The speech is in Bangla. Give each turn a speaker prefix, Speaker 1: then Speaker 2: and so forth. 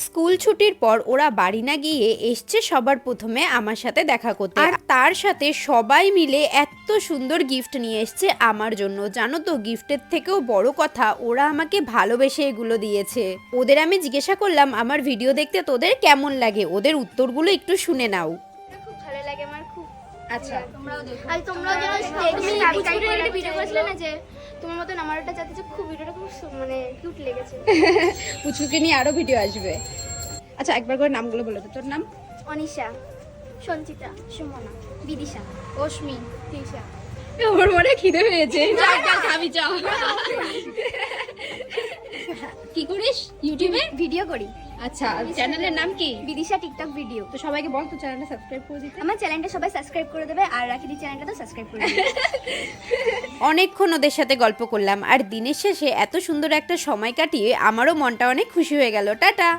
Speaker 1: স্কুল ছুটির পর ওরা বাড়ি না গিয়ে এসছে সবার প্রথমে আমার সাথে দেখা করতে, আর তার সাথে সবাই মিলে এত সুন্দর গিফট নিয়ে এসছে আমার জন্য। জানো তো, গিফটের থেকেও বড় কথা, ওরা আমাকে ভালোবেসে এগুলো দিয়েছে। ওদের আমি জিজ্ঞাসা করলাম আমার ভিডিও দেখতে তোদের কেমন লাগে, ওদের উত্তরগুলো একটু শুনে নাও।
Speaker 2: খুব ভালো লাগে আমার খুব।
Speaker 1: আচ্ছা,
Speaker 2: তোমরাও দেখো। আর তোমরাও তুমি সাবস্ক্রাইব করে ভিডিও করেছিলে না যে তোমার মতন আমার ওটা চাইতে যে খুব ভিডিওটা খুব মানে কিউট লেগেছে।
Speaker 1: পুচকুকে নিয়ে আরো ভিডিও আসবে। আচ্ছা, একবার করে নামগুলো বলে দে। তোর নাম?
Speaker 2: অনিশা, সঞ্চিতা, সুমনা, বিদিশা, অশ্মি, তৃষা।
Speaker 1: ওর মনে খিদে পেয়েছে, খাবি চা। কি করিস ইউটিউবে?
Speaker 2: ভিডিও করি।
Speaker 1: আচ্ছা, চ্যানেলের নাম কি?
Speaker 2: Bidisha TikTok video.
Speaker 1: তো সবাইকে বল তো চ্যানেলটা সাবস্ক্রাইব করে দিতে।
Speaker 2: আমার চ্যানেলটা সবাই সাবস্ক্রাইব করে দেবে আর রাখিদি চ্যানেলটা তো সাবস্ক্রাইব করে দেবে।
Speaker 1: অনেকক্ষণ ওদের সাথে গল্প করলাম, আর দিনের শেষে এত সুন্দর একটা সময় কাটিয়ে আমারও মনটা অনেক খুশি হয়ে গেল। টাটা।